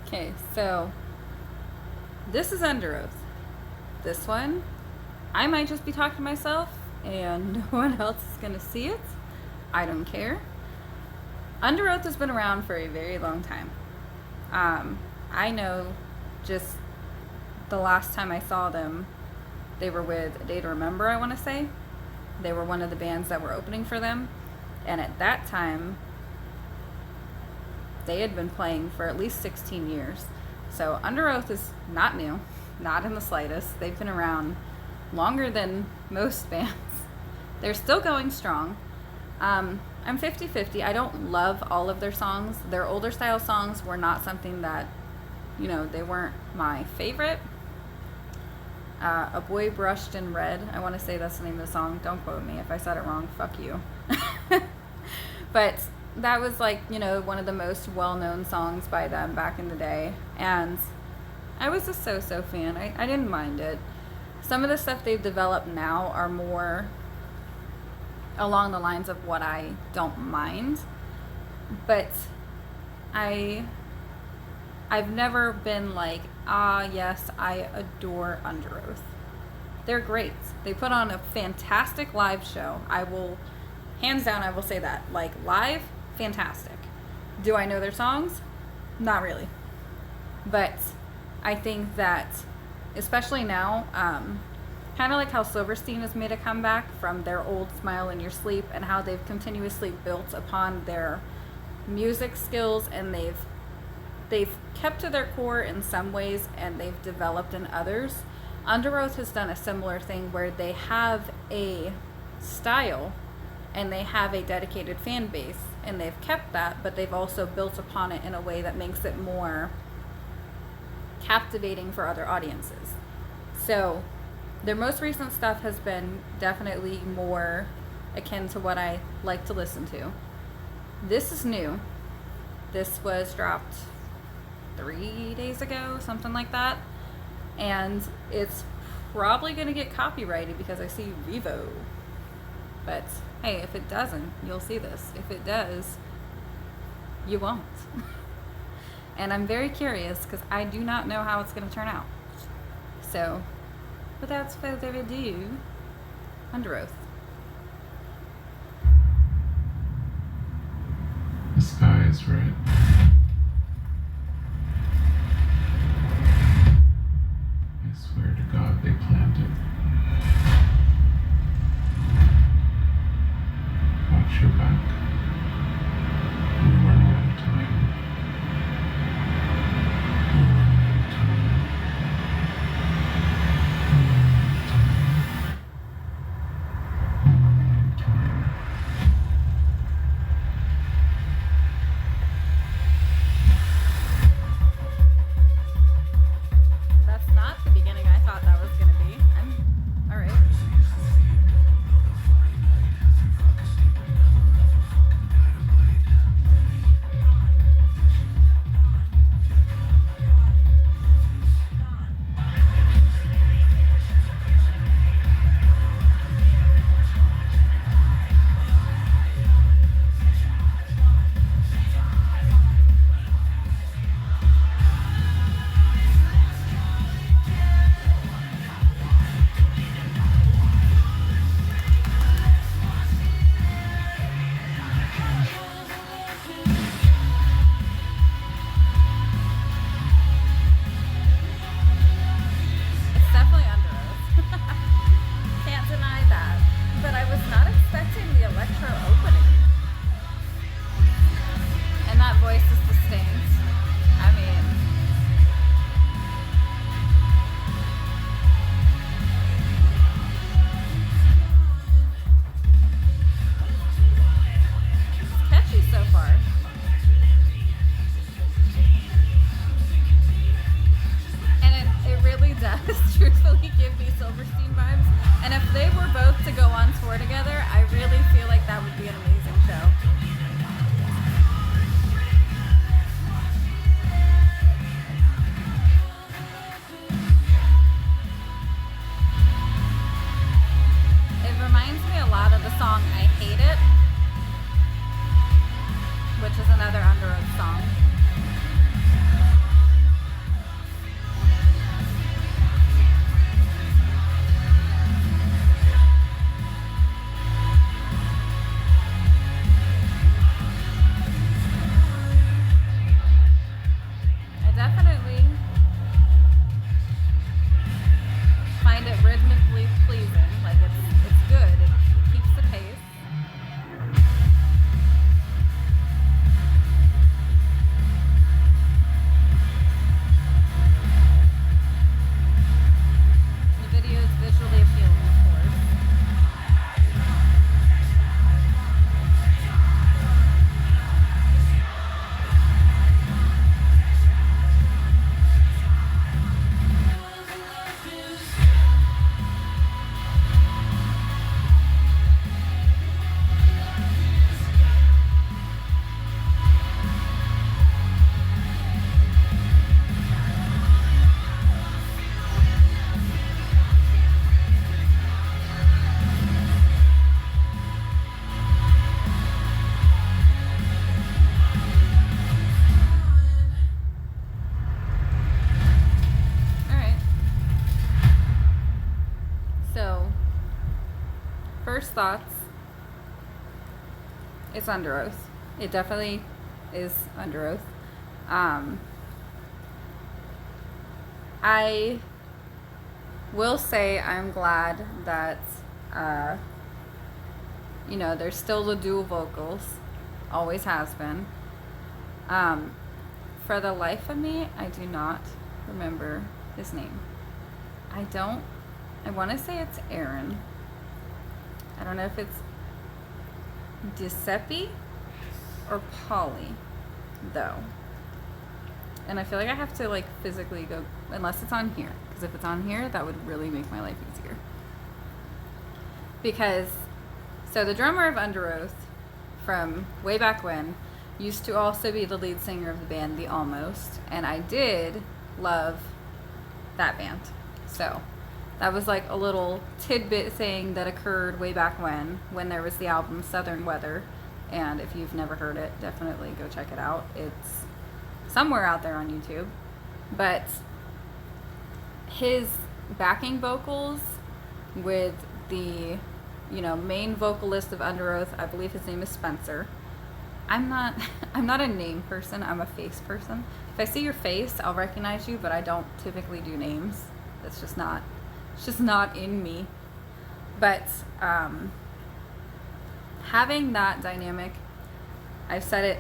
Okay, so this is Underoath. This one, I might just be talking to myself and no one else is going to see it. I don't care. Underoath has been around for a very long time. I know just the last time I saw them, they were with A Day to Remember, I want to say. They were one of the bands that were opening for them. And at that time, they had been playing for at least 16 years. So Underoath is not new, not in the slightest. They've been around longer than most bands. They're still going strong. I'm 50-50. I don't love all of their songs. Their older style songs were not something that, they weren't my favorite. A Boy Brushed in Red. I want to say that's the name of the song. Don't quote me. If I said it wrong, fuck you. But that was one of the most well-known songs by them back in the day. And I was a so-so fan. I didn't mind it. Some of the stuff they've developed now are more along the lines of what I don't mind. But I've never been like, yes, I adore Underoath. They're great. They put on a fantastic live show. Hands down, I will say that. Live, fantastic. Do I know their songs? Not really. But I think that, especially now, kind of like how Silverstein has made a comeback from their old Smile in Your Sleep, and how they've continuously built upon their music skills, and they've kept to their core in some ways and they've developed in others. Underoath has done a similar thing where they have a style and they have a dedicated fan base, and they've kept that, but they've also built upon it in a way that makes it more captivating for other audiences. So their most recent stuff has been definitely more akin to what I like to listen to. This is new. This was dropped 3 days ago, something like that. And it's probably going to get copyrighted because I see Revo. But hey, if it doesn't, you'll see this. If it does, you won't. And I'm very curious because I do not know how it's going to turn out. So, without further ado, Underoath. The sky is red. I swear to God they planned it. Watch your back. We're running out of time. We're running out of time. We're running out of time. That's not the beginning I thought that was going to be. All right. It's definitely Underoath. Can't deny that. But I was not expecting the electro opening. And that voice is distinct. I mean, it's catchy so far. And it really does truthfully give me Silverstein vibes. And if they were both to go on tour together, I really feel like that would be an amazing show. It reminds me a lot of the song I Hate It, which is another Underoath song. thoughts, it's Underoath. It definitely is Underoath. I will say I'm glad that, there's still the dual vocals. Always has been. For the life of me, I do not remember his name. I want to say it's Aaron. I don't know if it's Giuseppe or Polly, though. And I feel like I have to, physically go, unless it's on here. Because if it's on here, that would really make my life easier. Because, so the drummer of Underoath, from way back when, used to also be the lead singer of the band The Almost. And I did love that band. So, that was like a little tidbit thing that occurred way back when there was the album Southern Weather. And if you've never heard it, definitely go check it out. It's somewhere out there on YouTube. But his backing vocals with the, main vocalist of Underoath, I believe his name is Spencer. I'm not a name person, I'm a face person. If I see your face, I'll recognize you, but I don't typically do names. It's just not in me. But having that dynamic, I've said it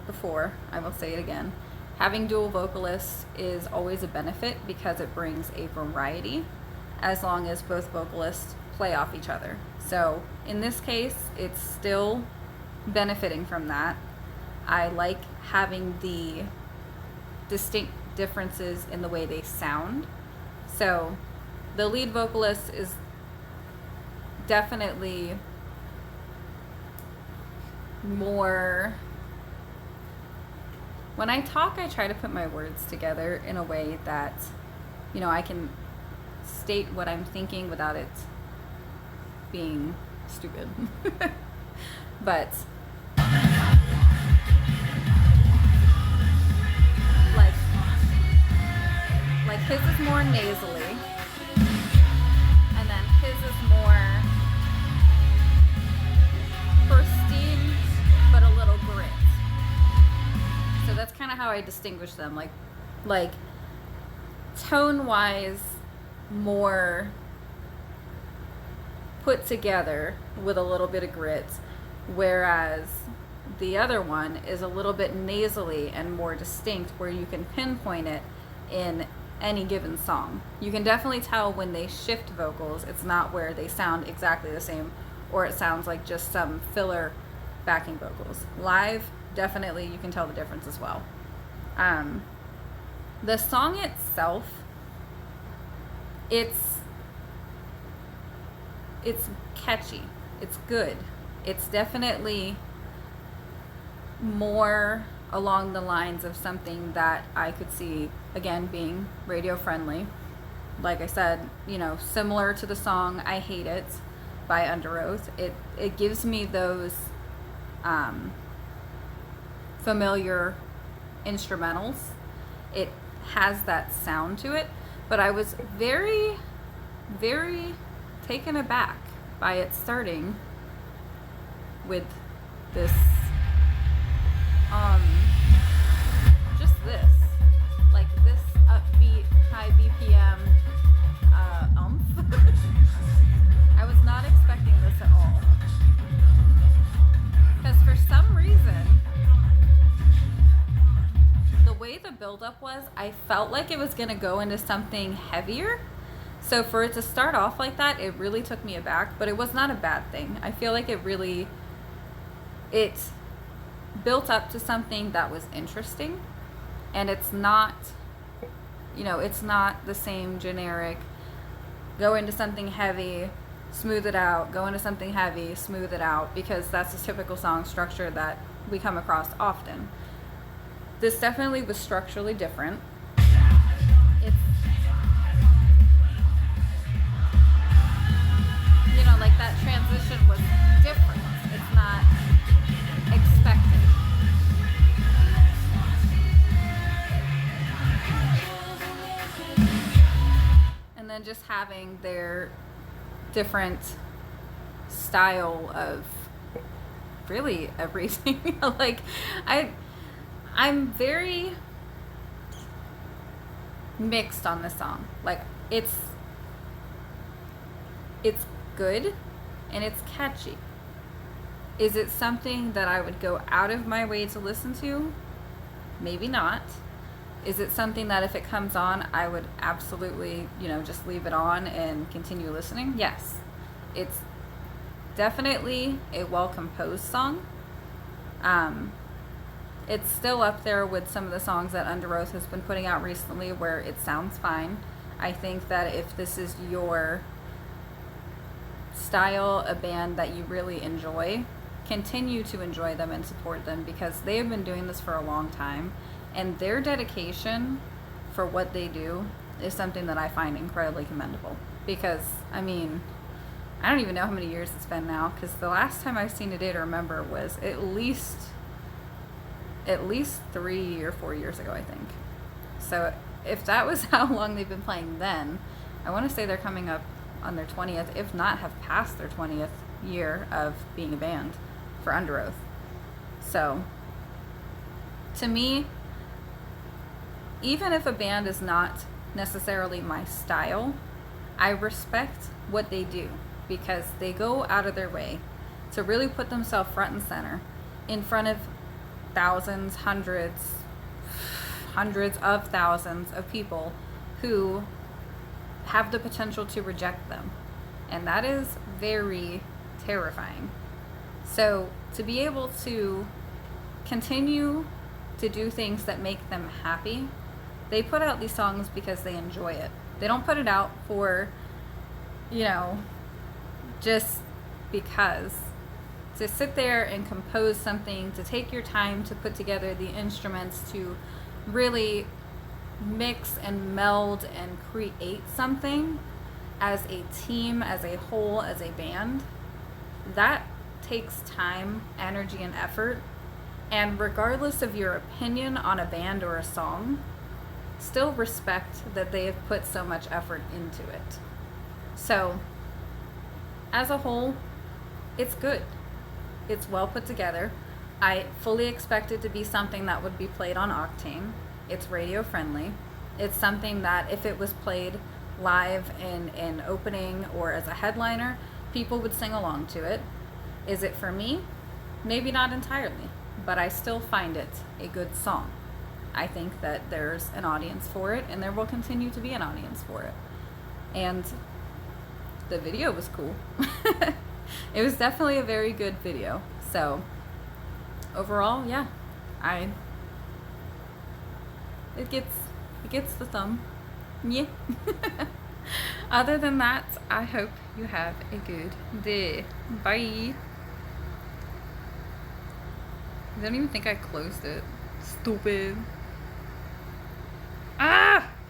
before, I will say it again. Having dual vocalists is always a benefit because it brings a variety as long as both vocalists play off each other. So in this case, it's still benefiting from that. I like having the distinct differences in the way they sound. So the lead vocalist is definitely more... When I talk, I try to put my words together in a way that, I can state what I'm thinking without it being stupid. But, like his is more nasally, and then his is more pristine, but a little grit. So that's kind of how I distinguish them. Like tone-wise, more put together with a little bit of grit, whereas the other one is a little bit nasally and more distinct, where you can pinpoint it in any given song. You can definitely tell when they shift vocals. It's not where they sound exactly the same, or it sounds like just some filler backing vocals. Live, definitely you can tell the difference as well. The song itself, it's catchy. It's good. It's definitely more along the lines of something that I could see, again, being radio friendly. Like I said, similar to the song I Hate It by Underoath. It gives me those familiar instrumentals. It has that sound to it, but I was very, very taken aback by it starting with this just this upbeat, high BPM I was not expecting this at all, because for some reason the way the build-up was, I felt like it was going to go into something heavier. So for it to start off like that, it really took me aback, but it was not a bad thing. I feel like it built up to something that was interesting, and it's not, it's not the same generic go into something heavy, smooth it out, go into something heavy, smooth it out, because that's a typical song structure that we come across often. This definitely was structurally different. It's, like that transition was different. It's not expected. And then just having their different style of really everything. Like, I'm very mixed on this song. Like, it's good and it's catchy. Is it something that I would go out of my way to listen to? Maybe not. Is it something that if it comes on, I would absolutely, just leave it on and continue listening? Yes. It's definitely a well-composed song. It's still up there with some of the songs that Underoath has been putting out recently where it sounds fine. I think that if this is your style, a band that you really enjoy, continue to enjoy them and support them, because they have been doing this for a long time, and their dedication for what they do is something that I find incredibly commendable. Because, I don't even know how many years it's been now, because the last time I've seen A Day to Remember was at least 3 or 4 years ago, I think. So if that was how long they've been playing then, I want to say they're coming up on their 20th, if not have passed their 20th year of being a band for Underoath. So, to me, even if a band is not necessarily my style, I respect what they do, because they go out of their way to really put themselves front and center in front of thousands, hundreds of thousands of people who have the potential to reject them. And that is very terrifying. So to be able to continue to do things that make them happy, they put out these songs because they enjoy it. They don't put it out for, just because. To sit there and compose something, to take your time to put together the instruments, to really mix and meld and create something as a team, as a whole, as a band, that takes time, energy, and effort. And regardless of your opinion on a band or a song, still respect that they have put so much effort into it. So, as a whole, it's good. It's well put together. I fully expect it to be something that would be played on Octane. It's radio friendly. It's something that if it was played live in an opening or as a headliner, people would sing along to it. Is it for me? Maybe not entirely, but I still find it a good song. I think that there's an audience for it, and there will continue to be an audience for it. And the video was cool. It was definitely a very good video. So overall, yeah, it gets the thumb. Yeah. Other than that, I hope you have a good day. Bye. I don't even think I closed it. Stupid.